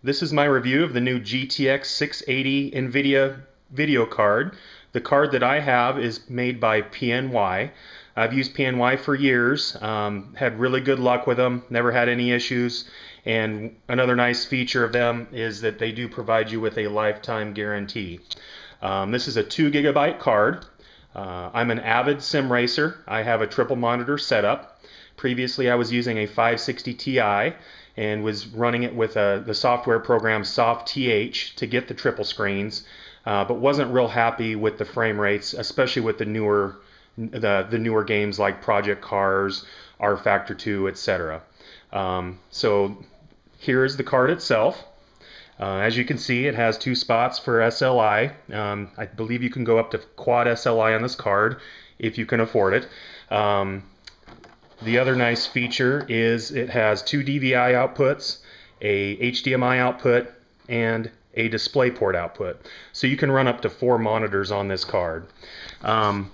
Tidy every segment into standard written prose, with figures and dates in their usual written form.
This is my review of the new GTX680 Nvidia video card. The card that I have is made by PNY. I've used PNY for years, had really good luck with them, never had any issues, and another nice feature of them is that they do provide you with a lifetime guarantee. This is a 2 GB card. I'm an avid sim racer. I have a triple monitor setup. Previously I was using a 560 Ti and was running it with the software program SoftTH to get the triple screens, but wasn't real happy with the frame rates, especially with the newer games like Project Cars, R-Factor 2, etc. So here is the card itself. As you can see, it has 2 spots for SLI. I believe you can go up to quad SLI on this card if you can afford it. The other nice feature is it has 2 DVI outputs, a HDMI output, and a DisplayPort output. So you can run up to 4 monitors on this card. The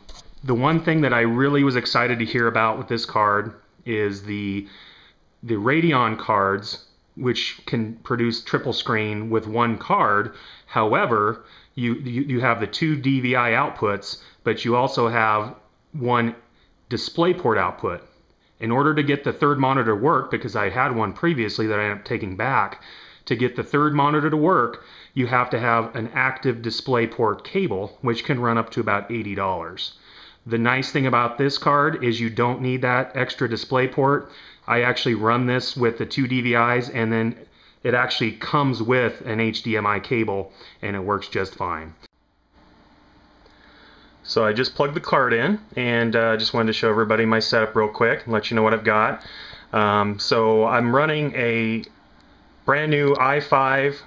one thing that I really was excited to hear about with this card is the Radeon cards, which can produce triple screen with one card. However, you have the 2 DVI outputs, but you also have one DisplayPort output. In order to get the third monitor to work, because I had one previously that I ended up taking back, to get the third monitor to work, you have to have an active DisplayPort cable, which can run up to about $80. The nice thing about this card is you don't need that extra DisplayPort. I actually run this with the 2 DVIs, and then it actually comes with an HDMI cable, and it works just fine. So I just plugged the card in, and just wanted to show everybody my setup real quick and let you know what I've got. So I'm running a brand new i5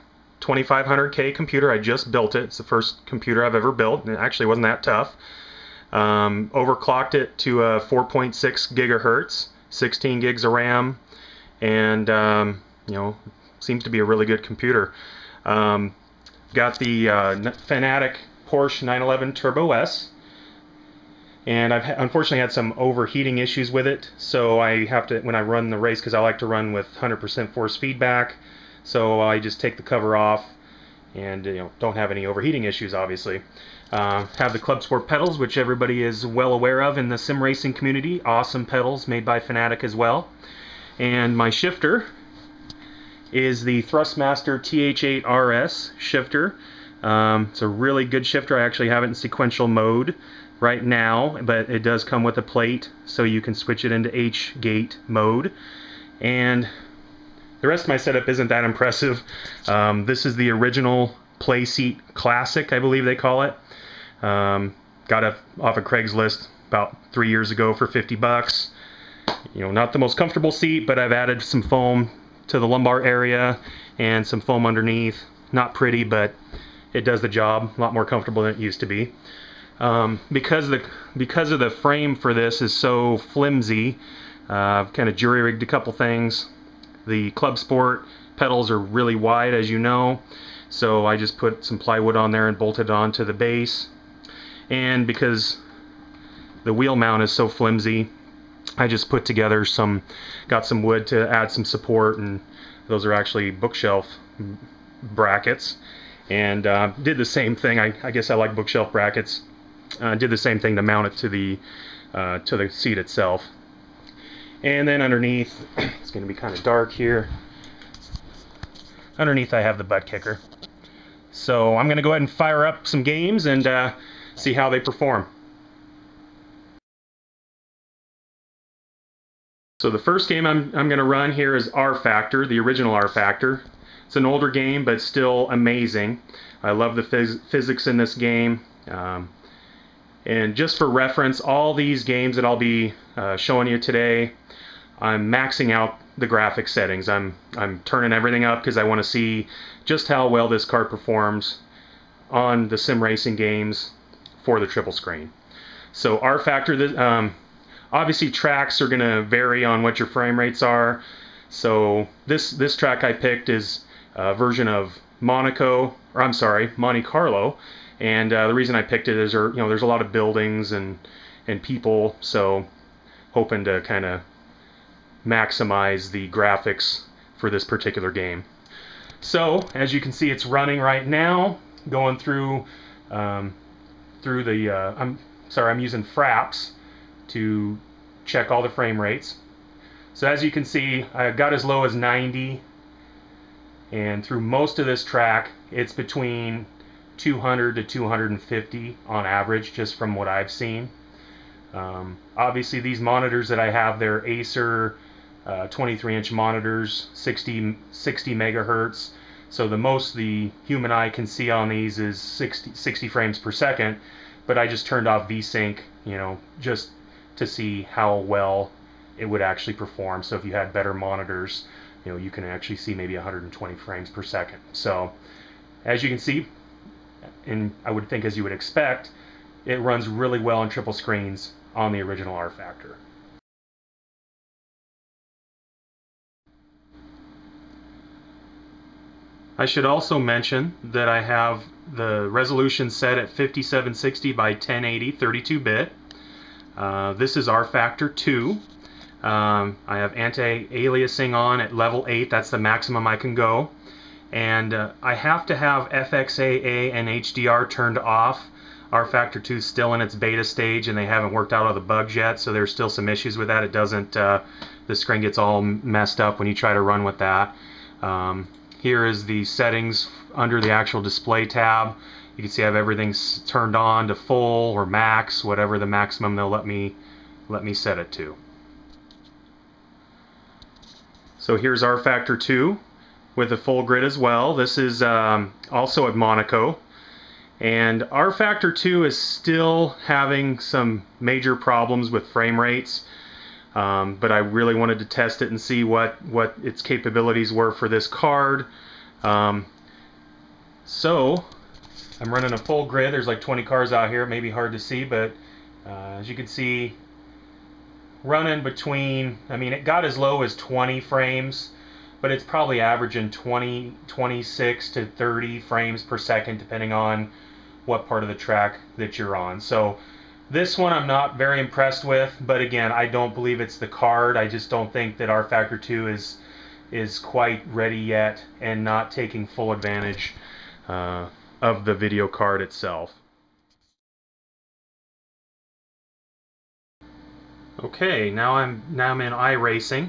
2500K computer. I just built it. It's the first computer I've ever built, and it actually wasn't that tough. Overclocked it to 4.6 gigahertz, 16 gigs of RAM, and you know, seems to be a really good computer. Got the Fanatic Porsche 911 Turbo S, and I've unfortunately had some overheating issues with it, so I have to, when I run the race, because I like to run with 100% force feedback, so I just take the cover off and don't have any overheating issues, obviously. Have the Club Sport pedals, which everybody is well aware of in the sim racing community. Awesome pedals made by Fanatic as well. And my shifter is the Thrustmaster TH8RS shifter. It's a really good shifter. I actually have it in sequential mode right now, but it does come with a plate, so you can switch it into H-gate mode. And the rest of my setup isn't that impressive. This is the original Playseat Classic, I believe they call it. Got it off of Craigslist about 3 years ago for 50 bucks. Not the most comfortable seat, but I've added some foam to the lumbar area and some foam underneath. Not pretty, but it does the job. A lot more comfortable than it used to be. Because of the frame for this is so flimsy, I've kind of jury-rigged a couple things. The Club Sport pedals are really wide, as you know, so I just put some plywood on there and bolted it onto the base. And because the wheel mount is so flimsy, I just put together got some wood to add some support, and those are actually bookshelf brackets. And did the same thing. I guess I like bookshelf brackets. Did the same thing to mount it to the seat itself. And then underneath, it's going to be kind of dark here. Underneath I have the butt kicker. So I'm going to go ahead and fire up some games and see how they perform. So the first game I'm going to run here is R-Factor, the original R-Factor. It's an older game, but still amazing. I love the physics in this game. And just for reference, all these games that I'll be showing you today, I'm maxing out the graphics settings. I'm turning everything up because I want to see just how well this card performs on the sim racing games for the triple screen. So R-Factor, obviously tracks are going to vary on what your frame rates are. So this track I picked is a version of Monte Carlo, and the reason I picked it is there's a lot of buildings and people, so hoping to kind of maximize the graphics for this particular game. So as you can see, it's running right now, going through I'm using Fraps to check all the frame rates. So as you can see, I got as low as 90, and through most of this track it's between 200 to 250 on average, just from what I've seen. Obviously these monitors that I have, they're Acer 23-inch monitors, 60 megahertz. So the most the human eye can see on these is 60 frames per second, but I just turned off VSync, you know, just to see how well it would actually perform. So if you had better monitors, you know, you can actually see maybe 120 frames per second. So as you can see, and I would think as you would expect, it runs really well on triple screens on the original R Factor. I should also mention that I have the resolution set at 5760 by 1080 32-bit. This is R Factor 2. I have anti-aliasing on at level 8. That's the maximum I can go. And I have to have FXAA and HDR turned off. R Factor 2 is still in its beta stage, and they haven't worked out all the bugs yet, so there's still some issues with that. It doesn't, the screen gets all messed up when you try to run with that. Here is the settings under the actual display tab. You can see I have everything turned on to full or max, whatever the maximum they'll let me set it to. So here's R Factor 2 with a full grid as well. This is also at Monaco. And R Factor 2 is still having some major problems with frame rates. But I really wanted to test it and see what its capabilities were for this card. So I'm running a full grid. There's like 20 cars out here. It may be hard to see, but as you can see, running between, I mean, it got as low as 20 frames, but it's probably averaging 26 to 30 frames per second, depending on what part of the track that you're on. So this one I'm not very impressed with, but again, I don't believe it's the card. I just don't think that R Factor 2 is quite ready yet and not taking full advantage of the video card itself. Okay, now I'm in iRacing,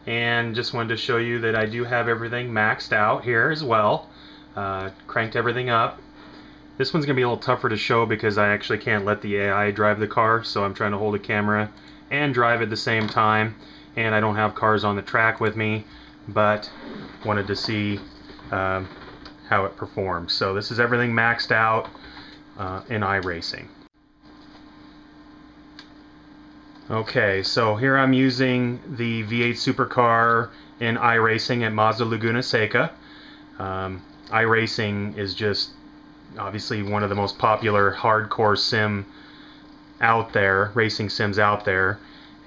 and just wanted to show you that I do have everything maxed out here as well. Cranked everything up. This one's going to be a little tougher to show because I actually can't let the AI drive the car, so I'm trying to hold a camera and drive at the same time, and I don't have cars on the track with me, but wanted to see how it performs. So this is everything maxed out in iRacing. Okay, so here I'm using the V8 supercar in iRacing at Mazda Laguna Seca. iRacing is just obviously one of the most popular hardcore sim out there, racing sims out there,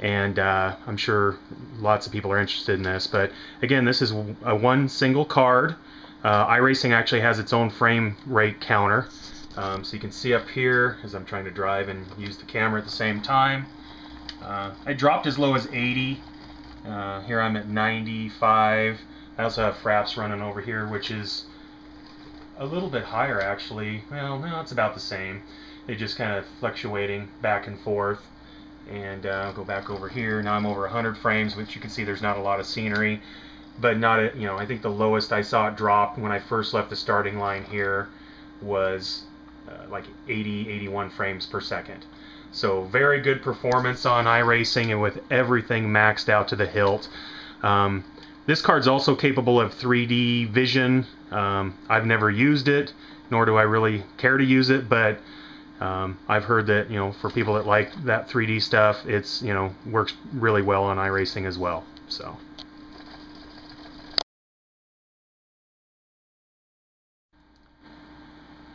and I'm sure lots of people are interested in this. But again, this is a one single card. iRacing actually has its own frame rate counter, so you can see up here as I'm trying to drive and use the camera at the same time. I dropped as low as 80. Here I'm at 95. I also have Fraps running over here, which is a little bit higher actually. Well, no, it's about the same. They just kind of fluctuating back and forth. And I'll go back over here. Now I'm over 100 frames, which you can see there's not a lot of scenery, but not a, you know, I think the lowest I saw it drop when I first left the starting line here was like 81 frames per second. So very good performance on iRacing, and with everything maxed out to the hilt. This card's also capable of 3D vision. I've never used it, nor do I really care to use it, but I've heard that, you know, for people that like that 3D stuff, it's, you know, works really well on iRacing as well. So.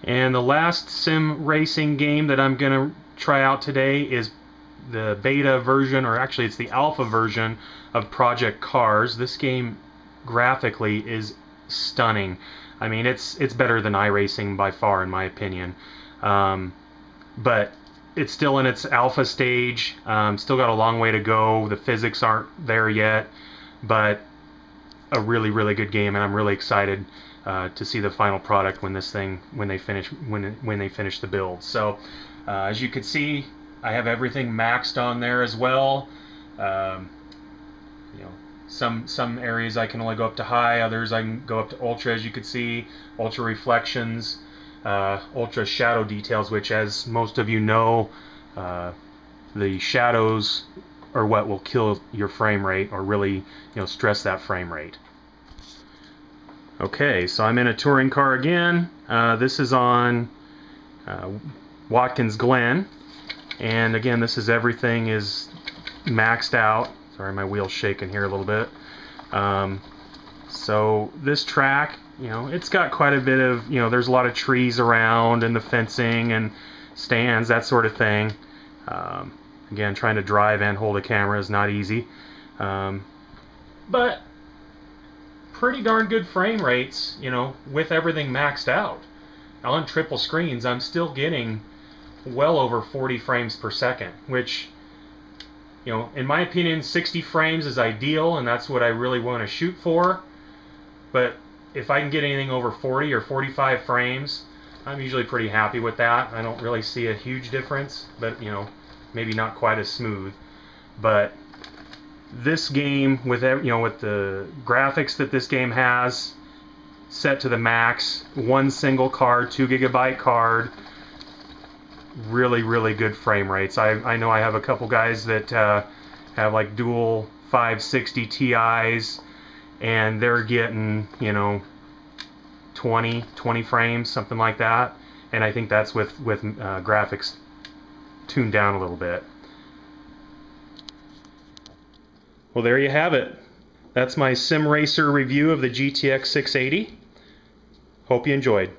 And the last sim racing game that I'm going to try out today is the beta version, or actually it's the alpha version of Project Cars. This game graphically is stunning. I mean, it's better than iRacing by far in my opinion. But it's still in its alpha stage. Still got a long way to go. The physics aren't there yet, but a really, really good game, and I'm really excited to see the final product when they finish the build. So as you can see, I have everything maxed on there as well. You know, some areas I can only go up to high, others I can go up to ultra, as you can see. Ultra reflections, ultra shadow details, which, as most of you know, the shadows are what will kill your frame rate, or really, stress that frame rate. Okay, so I'm in a touring car again. This is on Watkins Glen, and again, this is everything is maxed out. Sorry, my wheel's shaking here a little bit. So this track, it's got quite a bit of, there's a lot of trees around and the fencing and stands, that sort of thing. Again, trying to drive and hold a camera is not easy. But pretty darn good frame rates, with everything maxed out. On triple screens, I'm still getting well over 40 frames per second, which, in my opinion, 60 frames is ideal, and that's what I really want to shoot for. But if I can get anything over 40 or 45 frames, I'm usually pretty happy with that. I don't really see a huge difference, but maybe not quite as smooth. But this game, with with the graphics that this game has set to the max, one single card, 2 GB card, really, really good frame rates. I know I have a couple guys that have like dual 560 Ti's, and they're getting 20 frames, something like that. And I think that's with graphics tuned down a little bit. Well, there you have it. That's my sim racer review of the GTX 680. Hope you enjoyed.